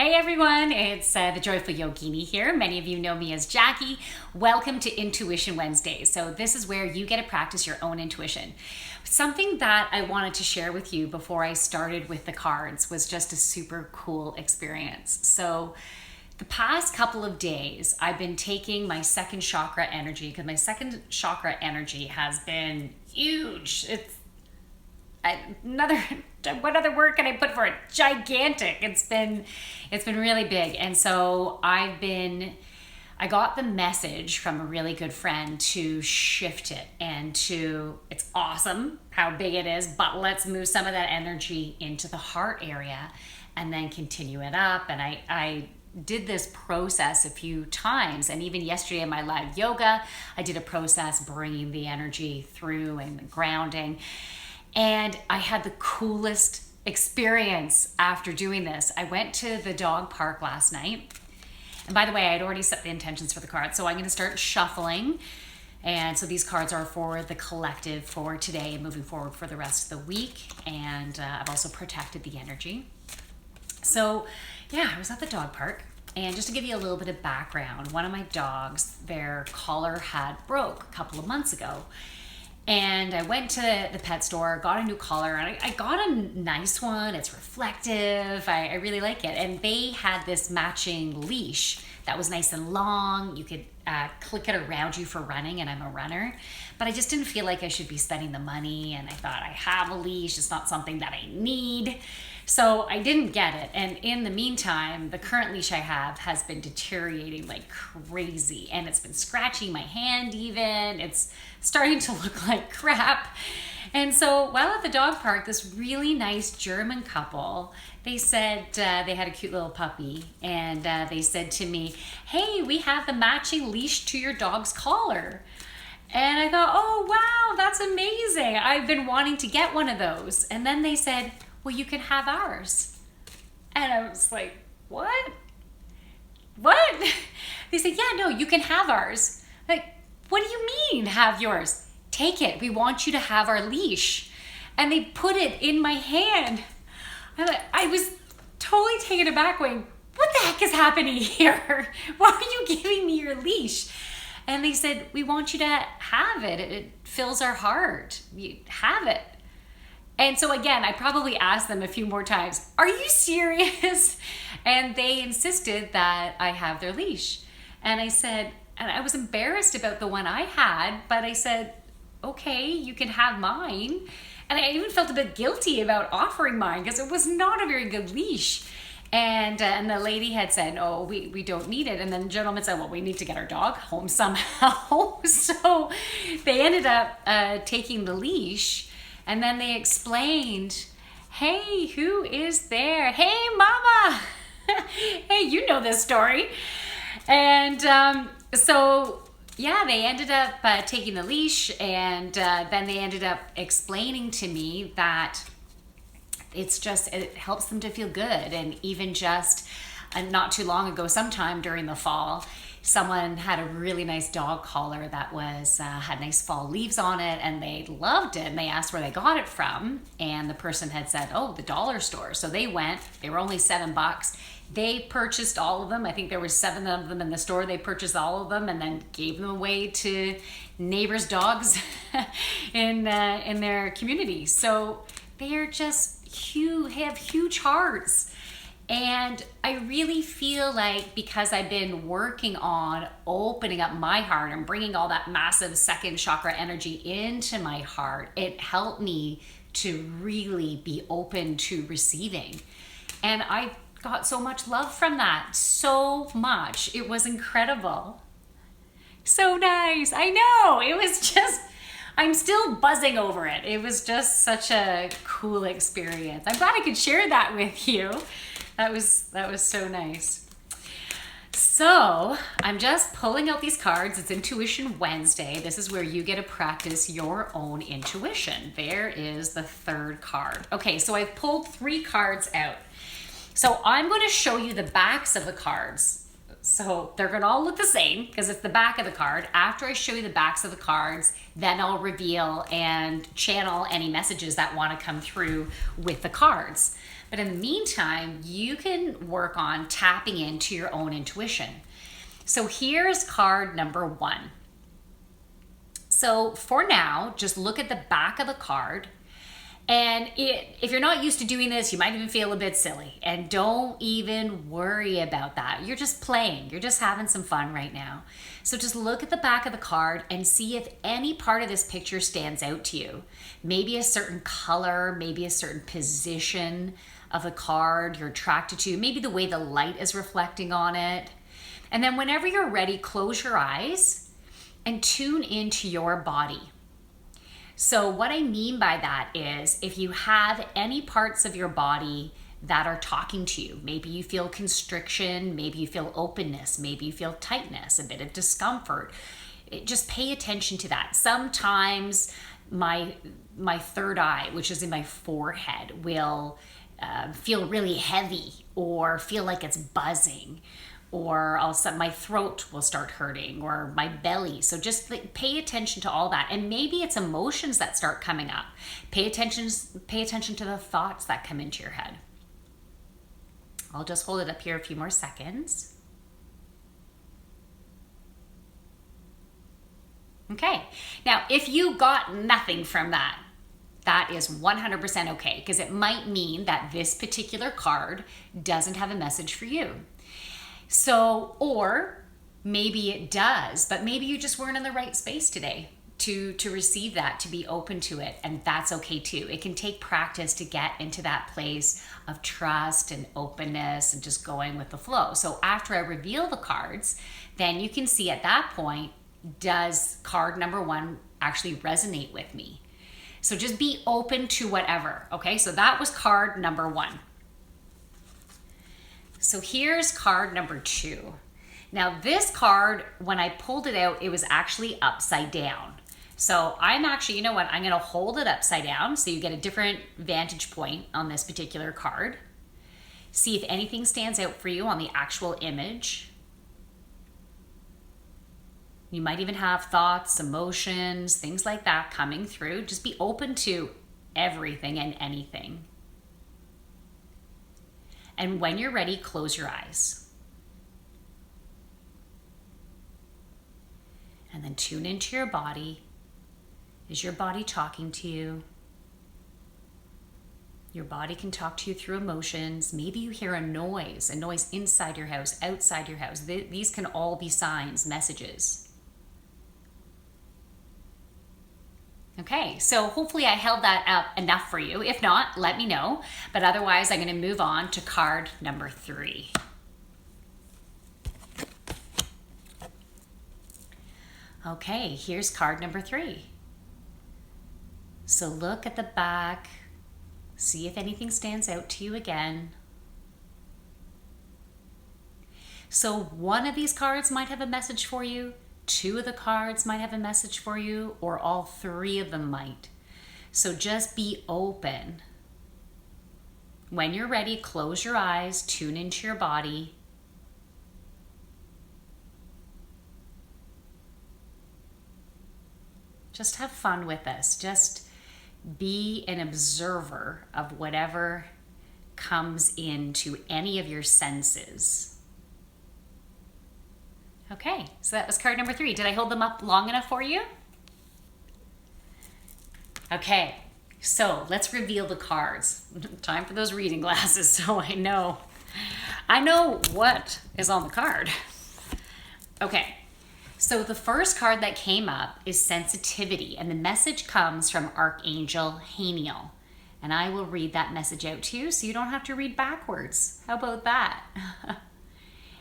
Hey everyone, it's the Joyful Yogini here. Many of you know me as Jackie. Welcome to Intuition Wednesdays. So this is where you get to practice your own intuition. Something that I wanted to share with you before I started with the cards was just a super cool experience. So the past couple of days, I've been taking my second chakra energy because my second chakra energy has been huge. What other word can I put for it? Gigantic. It's been really big. And so I got the message from a really good friend to shift it it's awesome how big it is, but let's move some of that energy into the heart area and then continue it up. And I did this process a few times, and even yesterday in my live yoga, I did a process bringing the energy through and grounding. And I had the coolest experience after doing this. I went to the dog park last night. And by the way, I had already set the intentions for the cards. So I'm going to start shuffling. And so these cards are for the collective for today and moving forward for the rest of the week. And I've also protected the energy. So yeah, I was at the dog park. And just to give you a little bit of background, one of my dogs, their collar had broke a couple of months ago. And I went to the pet store, got a new collar, and I got a nice one. It's reflective. I really like it. And they had this matching leash that was nice and long. You could click it around you for running, and I'm a runner. But I just didn't feel like I should be spending the money, and I thought, I have a leash. It's not something that I need. So I didn't get it. And in the meantime, the current leash I have has been deteriorating like crazy. And it's been scratching my hand even. It's starting to look like crap. And so while at the dog park, this really nice German couple, they said they had a cute little puppy. And they said to me, hey, we have the matching leash to your dog's collar. And I thought, oh, wow, that's amazing. I've been wanting to get one of those. And then they said, well, you can have ours. And I was like, what? They said, yeah, no, you can have ours. Like, what do you mean have yours? Take it. We want you to have our leash. And they put it in my hand. I was totally taken aback going, what the heck is happening here? Why are you giving me your leash? And they said, we want you to have it. It fills our heart. You have it. And so again, I probably asked them a few more times, are you serious? And they insisted that I have their leash. And I said, and I was embarrassed about the one I had, but I said, okay, you can have mine. And I even felt a bit guilty about offering mine because it was not a very good leash. And the lady had said, oh, we don't need it. And then the gentleman said, well, we need to get our dog home somehow. So they ended up taking the leash. And then they explained, hey, who is there? Hey, mama. Hey, you know this story. And so, yeah, they ended up taking the leash. And then they ended up explaining to me that it helps them to feel good. And even just not too long ago, sometime during the fall, someone had a really nice dog collar that had nice fall leaves on it, and they loved it. And they asked where they got it from, and the person had said, oh, the dollar store. So they went. They were only $7. They purchased all of them. I think there were 7 of them in the store. They purchased all of them and then gave them away to neighbors' dogs in their community. So they are just huge, have huge hearts. And I really feel like because I've been working on opening up my heart and bringing all that massive second chakra energy into my heart, it helped me to really be open to receiving. And I got so much love from that, so much. It was incredible. So nice. I know. It was just, I'm still buzzing over it. It was just such a cool experience. I'm glad I could share that with you. That was so nice. So I'm just pulling out these cards. It's Intuition Wednesday. This is where you get to practice your own intuition. There is the third card. Okay, so I've pulled 3 cards out. So I'm going to show you the backs of the cards. So they're going to all look the same because it's the back of the card. After I show you the backs of the cards, then I'll reveal and channel any messages that want to come through with the cards. But in the meantime, you can work on tapping into your own intuition. So here's card number 1. So for now, just look at the back of the card. And if you're not used to doing this, you might even feel a bit silly. And don't even worry about that. You're just playing. You're just having some fun right now. So just look at the back of the card and see if any part of this picture stands out to you. Maybe a certain color, maybe a certain position of the card you're attracted to, maybe the way the light is reflecting on it. And then whenever you're ready, close your eyes and tune into your body. So what I mean by that is if you have any parts of your body that are talking to you, maybe you feel constriction, maybe you feel openness, maybe you feel tightness, a bit of discomfort, just pay attention to that. Sometimes my third eye, which is in my forehead, will feel really heavy or feel like it's buzzing, or all of a sudden my throat will start hurting, or my belly. So just pay attention to all that. And maybe it's emotions that start coming up. Pay attention to the thoughts that come into your head. I'll just hold it up here a few more seconds. Okay, now if you got nothing from that, that is 100% okay, because it might mean that this particular card doesn't have a message for you. So, or maybe it does, but maybe you just weren't in the right space today to receive that, to be open to it, and that's okay too. It can take practice to get into that place of trust and openness and just going with the flow. So after I reveal the cards, then you can see at that point, does card number 1 actually resonate with me? So just be open to whatever, okay? So that was card number 1. So here's card number 2. Now this card, when I pulled it out, it was actually upside down. So I'm actually, you know what, I'm gonna hold it upside down so you get a different vantage point on this particular card. See if anything stands out for you on the actual image. You might even have thoughts, emotions, things like that coming through. Just be open to everything and anything. And when you're ready, close your eyes. And then tune into your body. Is your body talking to you? Your body can talk to you through emotions. Maybe you hear a noise inside your house, outside your house. These can all be signs, messages. Okay, so hopefully I held that up enough for you. If not, let me know. But otherwise, I'm going to move on to card number 3. Okay, here's card number 3. So look at the back. See if anything stands out to you again. So one of these cards might have a message for you. 2 of the cards might have a message for you, or all 3 of them might. So just be open. When you're ready, close your eyes, tune into your body. Just have fun with this. Just be an observer of whatever comes into any of your senses. Okay, so that was card number 3. Did I hold them up long enough for you? Okay, so let's reveal the cards. Time for those reading glasses so I know what is on the card. Okay, so the first card that came up is sensitivity, and the message comes from Archangel Haniel. And I will read that message out to you so you don't have to read backwards. How about that?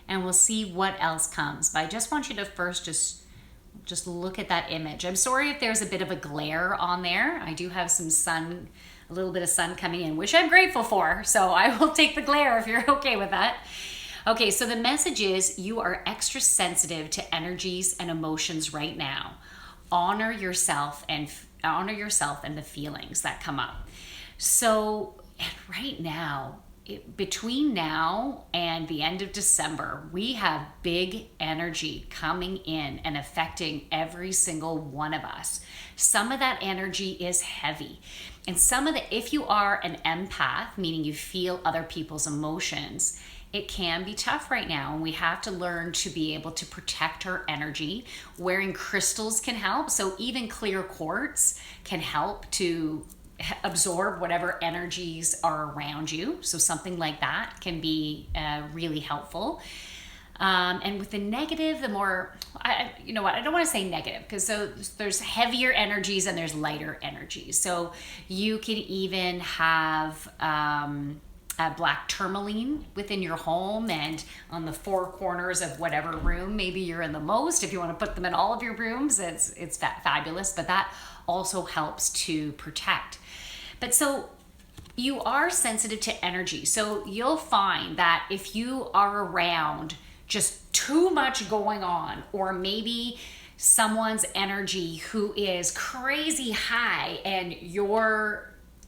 And we'll see what else comes. But I just want you to first just look at that image. I'm sorry if there's a bit of a glare on there. I do have some sun, a little bit of sun coming in, which I'm grateful for. So I will take the glare if you're okay with that. Okay, so the message is you are extra sensitive to energies and emotions right now. Honor yourself and the feelings that come up. So right now, between now and the end of December, we have big energy coming in and affecting every single one of us. Some of that energy is heavy. And some of the, if you are an empath, meaning you feel other people's emotions, it can be tough right now. And we have to learn to be able to protect our energy. Wearing crystals can help. So even clear quartz can help to absorb whatever energies are around you. So something like that can be really helpful. And with the negative, the more, you know what, I don't want to say negative, because there's heavier energies and there's lighter energies. So you could even have a black tourmaline within your home and on the four corners of whatever room maybe you're in the most. If you want to put them in all of your rooms, it's fabulous, but that also helps to protect. But so you are sensitive to energy. So you'll find that if you are around just too much going on, or maybe someone's energy who is crazy high and it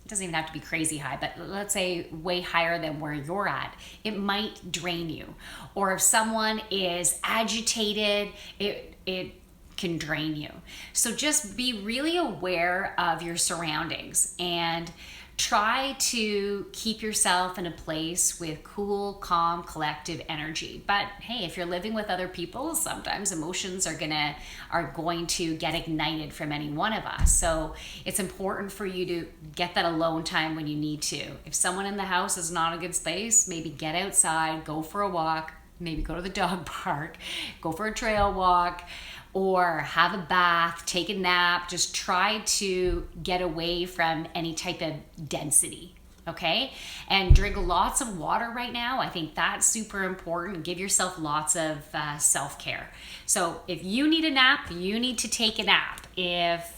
doesn't even have to be crazy high, but let's say way higher than where you're at, it might drain you. Or if someone is agitated, it can drain you. So just be really aware of your surroundings and try to keep yourself in a place with cool, calm, collective energy. But hey, if you're living with other people, sometimes emotions are going to get ignited from any one of us. So it's important for you to get that alone time when you need to. If someone in the house is not a good space, maybe get outside, go for a walk, maybe go to the dog park, go for a trail walk, or have a bath, take a nap. Just try to get away from any type of density, okay? And drink lots of water right now. I think that's super important. Give yourself lots of self-care. So if you need a nap, you need to take a nap. If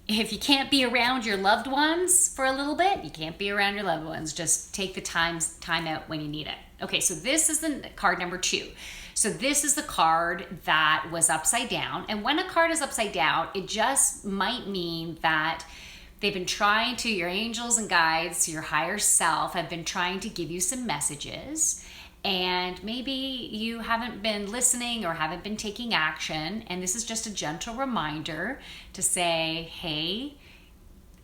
you can't be around your loved ones for a little bit, you can't be around your loved ones. Just take the time out when you need it. Okay, so this is the card number 2. So this is the card that was upside down. And when a card is upside down, it just might mean that they've been trying to, your angels and guides, your higher self have been trying to give you some messages. And maybe you haven't been listening or haven't been taking action. And this is just a gentle reminder to say, hey,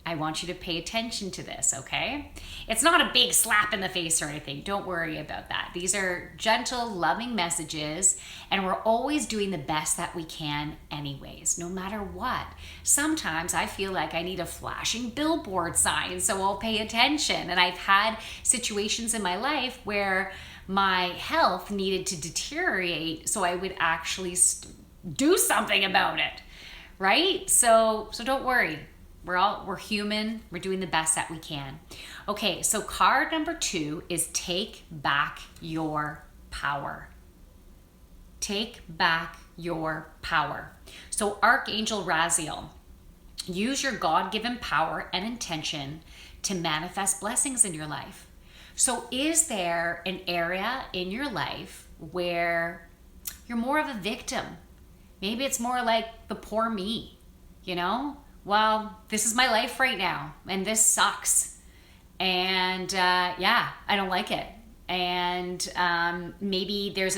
I want you to pay attention to this, okay? It's not a big slap in the face or anything. Don't worry about that. These are gentle, loving messages, and we're always doing the best that we can anyways, no matter what. Sometimes I feel like I need a flashing billboard sign, so I'll pay attention. And I've had situations in my life where my health needed to deteriorate, so I would actually do something about it, right? So don't worry. We're human. We're doing the best that we can. Okay, so card number 2 is take back your power. Take back your power. So Archangel Raziel, use your God-given power and intention to manifest blessings in your life. So is there an area in your life where you're more of a victim? Maybe it's more like the poor me, you know? Well, this is my life right now, and this sucks. And I don't like it. And maybe there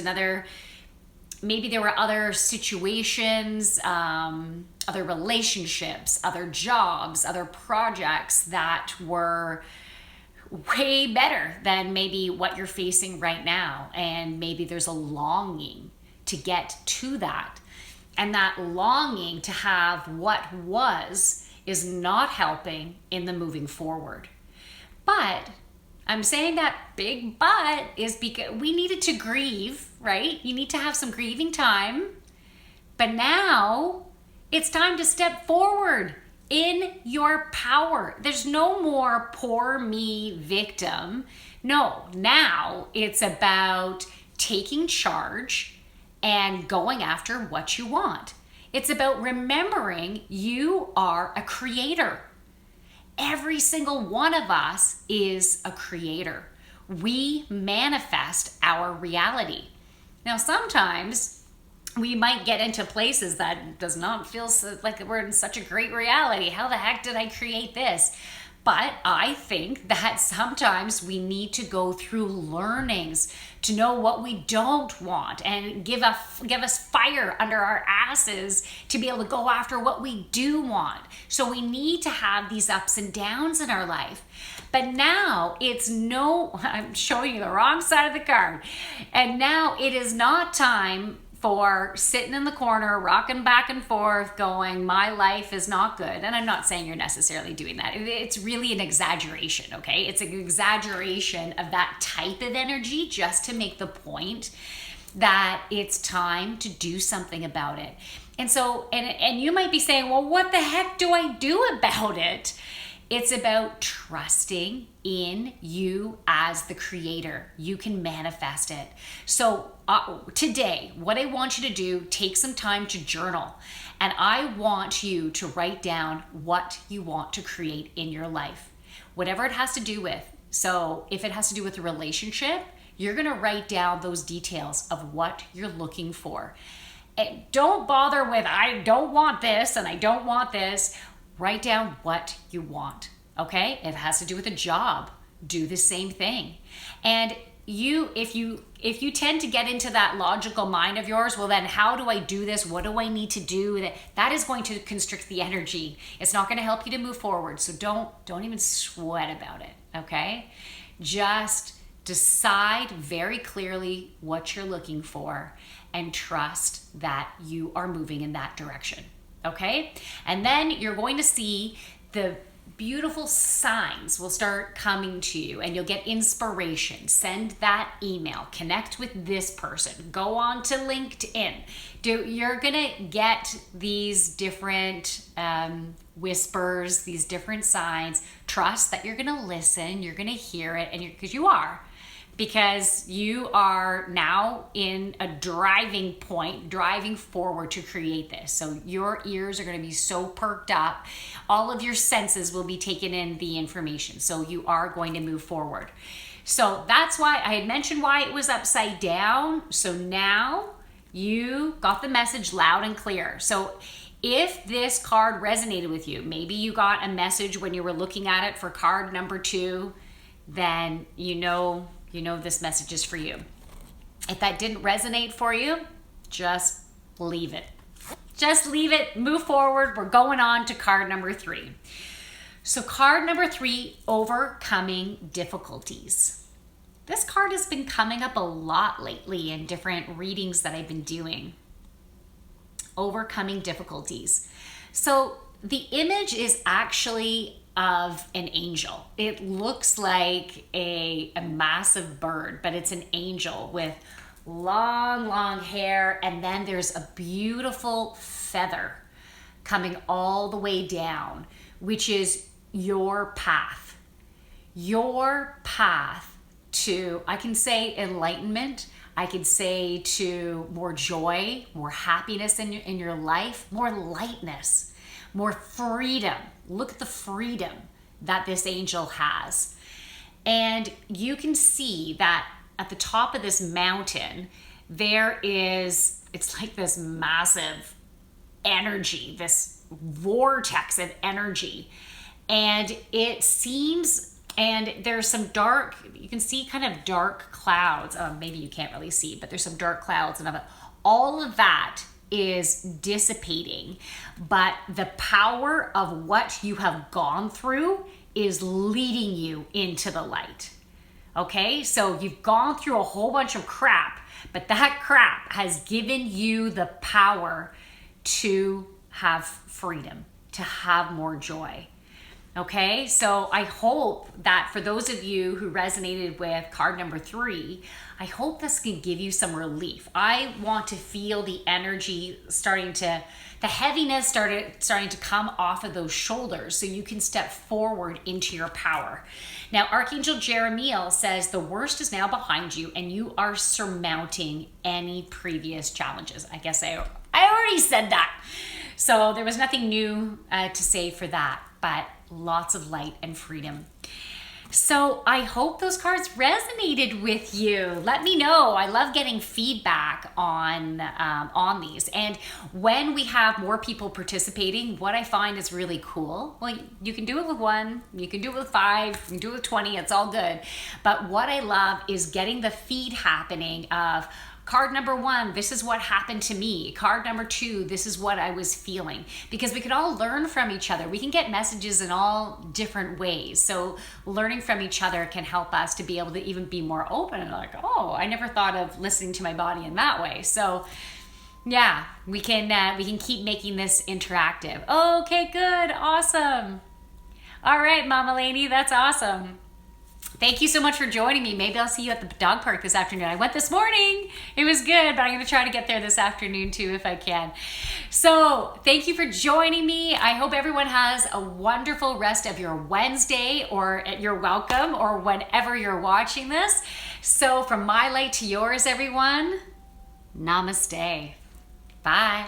were other situations, other relationships, other jobs, other projects that were way better than maybe what you're facing right now. And maybe there's a longing to get to that. And that longing to have what was is not helping in the moving forward. But I'm saying that big but is because we needed to grieve, right? You need to have some grieving time. But now it's time to step forward in your power. There's no more poor me victim. No, now it's about taking charge and going after what you want. It's about remembering you are a creator. Every single one of us is a creator. We manifest our reality. Now, sometimes we might get into places that does not feel like we're in such a great reality. How the heck did I create this? But I think that sometimes we need to go through learnings to know what we don't want and give us fire under our asses to be able to go after what we do want. So we need to have these ups and downs in our life. But now I'm showing you the wrong side of the card. And now it is not time for sitting in the corner, rocking back and forth, going, my life is not good. And I'm not saying you're necessarily doing that. It's really an exaggeration, okay? It's an exaggeration of that type of energy just to make the point that it's time to do something about it. And so, and you might be saying, well, what the heck do I do about it? It's about trusting in you as the creator. You can manifest it. So today, what I want you to do, take some time to journal. And I want you to write down what you want to create in your life, whatever it has to do with. So if it has to do with a relationship, you're going to write down those details of what you're looking for. And don't bother with, I don't want this and I don't want this. Write down what you want, okay? It has to do with a job. Do the same thing. And if you tend to get into that logical mind of yours, well then how do I do this? What do I need to do? That is going to constrict the energy. It's not going to help you to move forward. So don't even sweat about it, okay? Just decide very clearly what you're looking for and trust that you are moving in that direction. Okay? And then you're going to see the beautiful signs will start coming to you and you'll get inspiration. Send that email, connect with this person, go on to LinkedIn. You're gonna get these different whispers, these different signs. Trust that you're gonna listen, you're gonna hear it, and because you are now in a driving point, driving forward to create this. So your ears are going to be so perked up. All of your senses will be taking in the information. So you are going to move forward. So that's why I had mentioned why it was upside down. So now you got the message loud and clear. So if this card resonated with you, maybe you got a message when you were looking at it for card number 2, then you know this message is for you. If that didn't resonate for you, just leave it. Just leave it, move forward. We're going on to card number 3. So card number 3, overcoming difficulties. This card has been coming up a lot lately in different readings that I've been doing. Overcoming difficulties. So the image is actually of an angel. It looks like a massive bird, but it's an angel with long hair, and then there's a beautiful feather coming all the way down, which is your path. Your path to, I can say enlightenment, I could say to more joy, more happiness in your life, more lightness, more freedom. Look at the freedom that this angel has. And you can see that at the top of this mountain, it's like this massive energy, this vortex of energy. And it seems, and there's some dark, you can see kind of dark clouds. Maybe you can't really see, but there's some dark clouds and all of that is dissipating, but the power of what you have gone through is leading you into the light. Okay, so you've gone through a whole bunch of crap, but that crap has given you the power to have freedom, to have more joy. Okay, so I hope that for those of you who resonated with card number 3, I hope this can give you some relief. I want to feel the energy the heaviness starting to come off of those shoulders so you can step forward into your power. Now, Archangel Jeremiel says the worst is now behind you and you are surmounting any previous challenges. I guess I already said that. So there was nothing new to say for that, but lots of light and freedom. So I hope those cards resonated with you. Let me know. I love getting feedback on these. And when we have more people participating, what I find is really cool. Well, you can do it with 1, you can do it with 5, you can do it with 20. It's all good. But what I love is getting the feed happening of card number 1, this is what happened to me. Card number 2, this is what I was feeling. Because we can all learn from each other. We can get messages in all different ways. So learning from each other can help us to be able to even be more open and like, oh, I never thought of listening to my body in that way. So yeah, we can keep making this interactive. Okay, good, awesome. All right, Mama Lainey, that's awesome. Thank you so much for joining me. Maybe I'll see you at the dog park this afternoon. I went this morning. It was good, but I'm going to try to get there this afternoon too if I can. So thank you for joining me. I hope everyone has a wonderful rest of your Wednesday, or you're welcome, or whenever you're watching this. So from my light to yours, everyone, namaste. Bye.